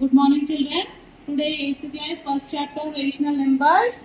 Good morning, children. Today, 8th class, first chapter, rational numbers,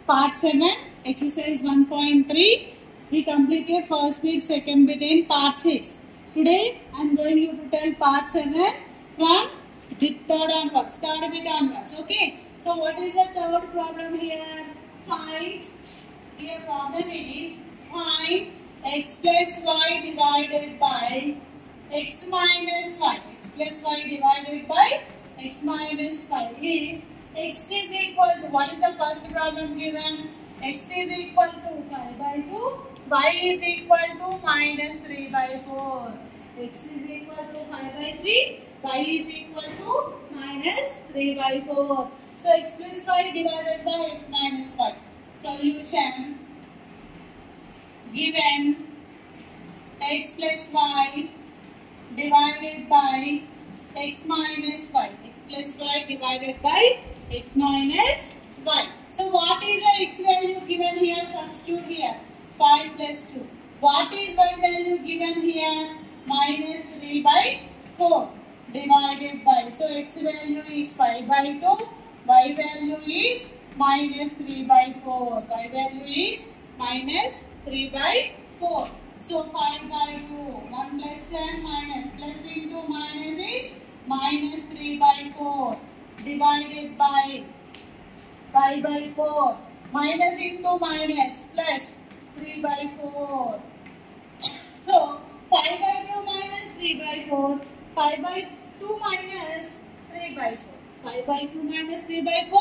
part 7, exercise 1.3. We completed first bit, second bit in part 6. Today, I am going you to tell part 7 from bit third onwards, third bit onwards. Okay. So, what is the third problem here? Find. Here, problem is find x plus y divided by x minus y. X plus y divided by x minus 5. If x is equal to, what is the first problem given? X is equal to 5 by 2, y is equal to minus 3 by 4. X is equal to 5 by 3, y is equal to minus 3 by 4. So x plus y divided by x minus 5. Solution. Given x plus y divided by x minus y. X plus y divided by x minus y. So what is the x value given here? Substitute here. 5 plus 2. What is y value given here? Minus 3 by 4 divided by. So x value is 5 by 2. Y value is minus 3 by 4. Y value is minus 3 by 4. So 5 by 2. 1 plus and minus. Plus into minus is minus 3 by 4 divided by 5 by 4. Minus into minus plus 3 by 4. So 5 by 2 minus 3 by 4. 5 by 2 minus 3 by 4. 5 by 2 minus 3 by 4.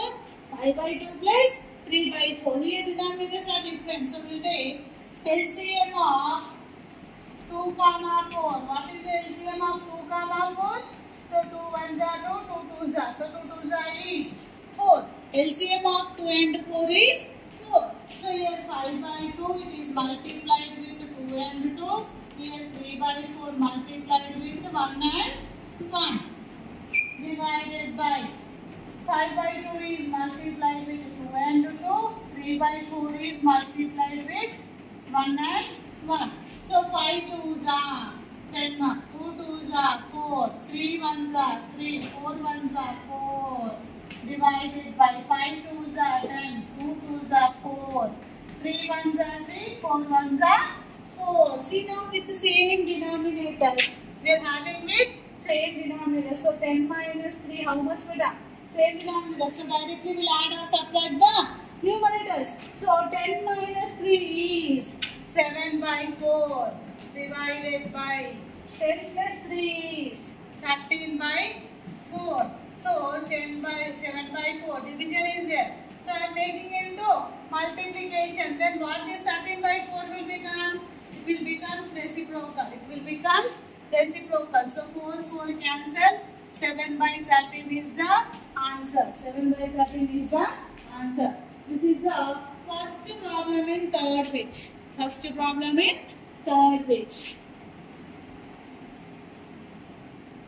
5 by 2 plus 3 by 4. Here denominators are different. So we will take LCM of 2 comma 4. What is the LCM of 2 comma 4? So 2 ones are 2, 2 twos are. So 2 twos are is 4. LCM of 2 and 4 is 4. So here 5 by 2 it is multiplied with 2 and 2. Here 3 by 4 multiplied with 1 and 1. Divided by 5 by 2 is multiplied with 2 and 2. 3 by 4 is multiplied with 1 and 1. So 5 twos are 10, 2 twos are 4, 3 ones are 3, 4 ones are 4. Divided by 5 twos are 10, 2 twos are 4, 3 ones are 3, 4 ones are 4. See now with the same denominator. We are having with same denominator. So 10 minus 3, how much we have? Same denominator. So directly we will add or subtract the numerators. So 10 minus 3 is 7 by 4 divided by 10 plus 3 is 13 by 4. So 10 by 7 by 4 division is there. So I am making into multiplication. Then what this 13 by 4 will become? It will become reciprocal. It will become reciprocal. So 4 cancel. 7 by 13 is the answer. 7 by 13 is the answer. This is the first problem in third bit. First problem in third bit.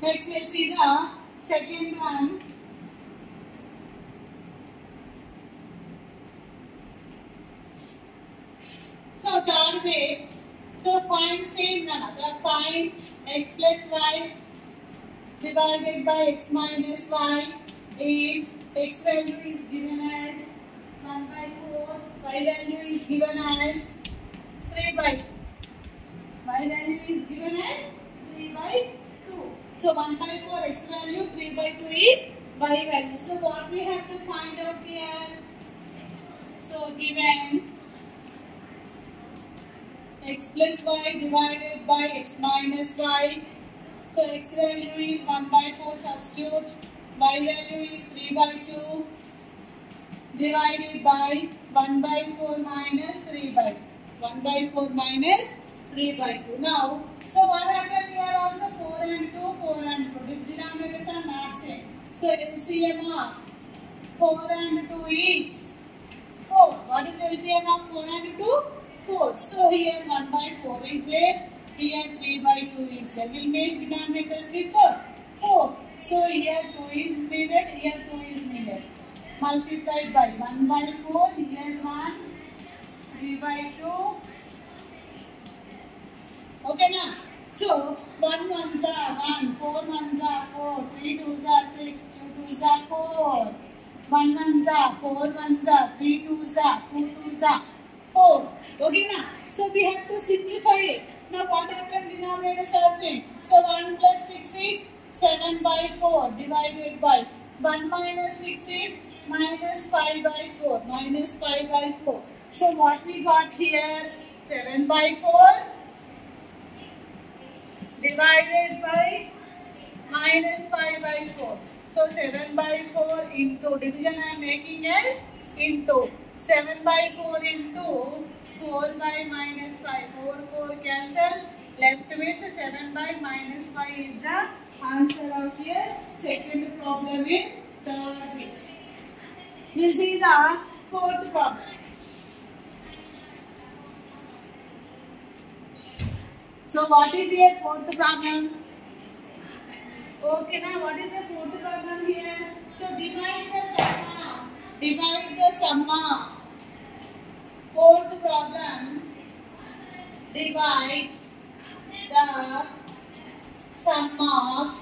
Next we'll see the second one. So third bit. So find same another. Find x plus y divided by x minus y. If x value is given as 1 by 4, y value is given as 3 by 2. Y value is given as 3 by 2. So 1 by 4 x value, 3 by 2 is y value. So what we have to find out here? So given x plus y divided by x minus y. So x value is 1 by 4, substitute. Y value is 3 by 2 divided by 1 by 4 minus 3 by 2. 1 by 4 minus 3 by 2. Now, so what happened here also? 4 and 2, 4 and 2. The denominators are not same. So LCM of 4 and 2 is 4. What is LCM of 4 and 2? 4. So here 1 by 4 is there. Here 3 by 2 is there. We will make denominators with 4. So here 2 is needed. Here 2 is needed. Multiplied by 1 by 4. Here 1. 3 by 2. Okay now. So 1 ones are 1, 4 ones are 4, 3 twos are 6, 2 2s are 4. 1 1s are 4 1s are 3 2s are 2 2s are 4. Okay na? So we have to simplify it. Now what happened? Denominators are same. So 1 plus 6 is 7 by 4 divided by 1 minus 6 is minus 5 by 4. Minus 5 by 4. So what we got here? 7 by 4 divided by minus 5 by 4. So 7 by 4 into division I am making as into 7 by 4 into 4 by minus 5. 4 4 cancel. Left with 7 by minus 5 is the answer of your second problem in third page. This is the fourth problem. So what is your fourth problem? Okay, now what is the fourth problem here? So divide the sum of fourth problem. Divide the sum of.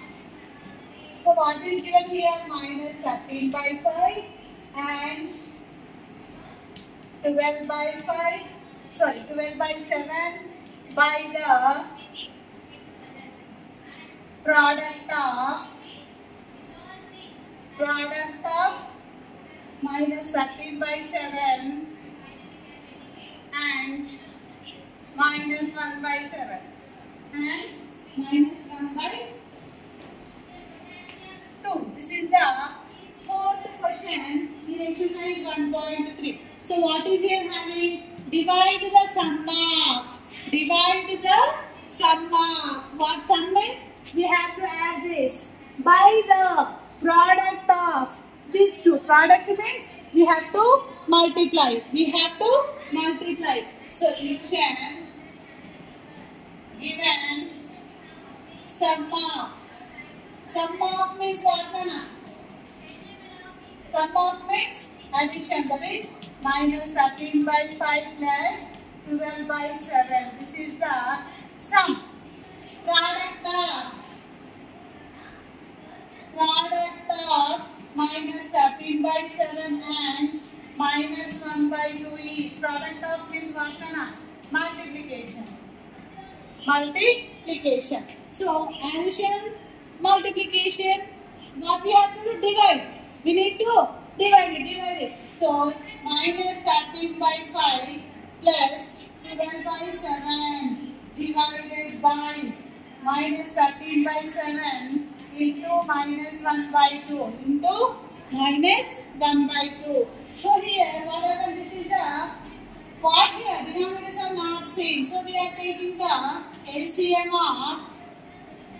So what is given here? Minus 13 by 5 and 12 by 5. Sorry, 12 by 7 by the product of minus 13 by 7 and minus 1 by 7 and minus 1 by 2. This is the fourth question in exercise 1.3. So what is here having? Divide the sum of. Divide the sum of. What sum means? We have to add this by the product of these two. Product means we have to multiply. We have to multiply. So you can given sum of. Sum of means what, Nana? Sum of means addition. That is minus 13 by 5 plus 12 by 7. This is the sum. Product of minus 13 by 7 and minus 1 by 2 is product of means what, Nana? Multiplication. Multiplication. So addition, multiplication. What we have to do? Divide. We need to divide it. So minus 13 by 5 plus 12 by 7 divided by minus 13 by 7 into minus 1 by 2 into minus 1 by 2. So here whatever this is a what here denominators are not same. So we are taking the LCM of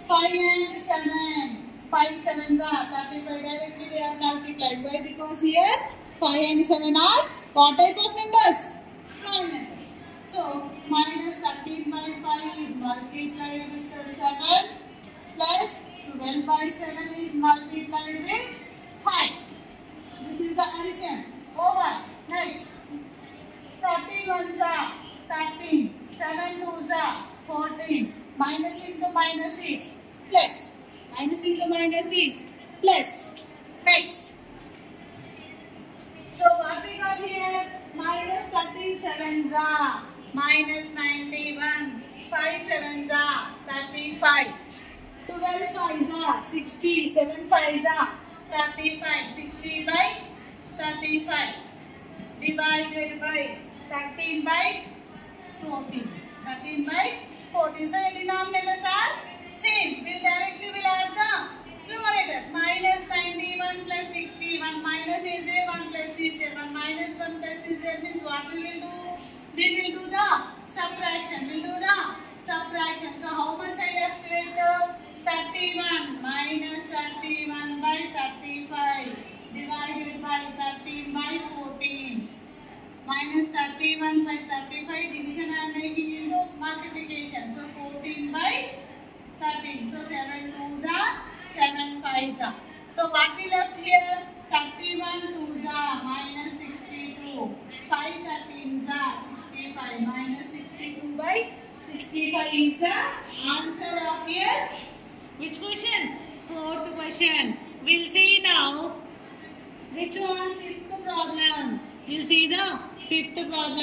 5 and 7. 5 7 are 35. Directly we are multiplying. Why? Because here 5 and 7 are what type of numbers? Prime numbers. So minus 13 by 5 is multiplied with 7 plus 12 by 7 is multiplied with 5. This is the addition. Over. Next. 31s are 13. 7 2s are 14. Minus into minus is plus. Minus into minus is plus. Next. So what we got here? Minus 37s are minus 91. 5 7s are 35. 12 5s are 60. 7 5s are 35. 60 by 35. Divided by 13 by 14. 13 by 14. So the denominators are same. We'll directly add the numerators. Minus 91 plus 60. 1 minus is there, 1 plus is there. 1 minus 1 plus is there means what we will do? We will do the subtraction. We'll do the subtraction. So how much I left with 31 minus 31 by 35 divided by 13 by 14. Minus 31 by 35 division I am making into multiplication. So 14 by 13. So 7 2s are 7 5s are. So what we left here? 31 2s are minus 62. 5 13s are 65. Minus 62 by 65 is the answer of here. Which question? Fourth question. we'll see now which one, fifth problem. We'll see the fifth problem.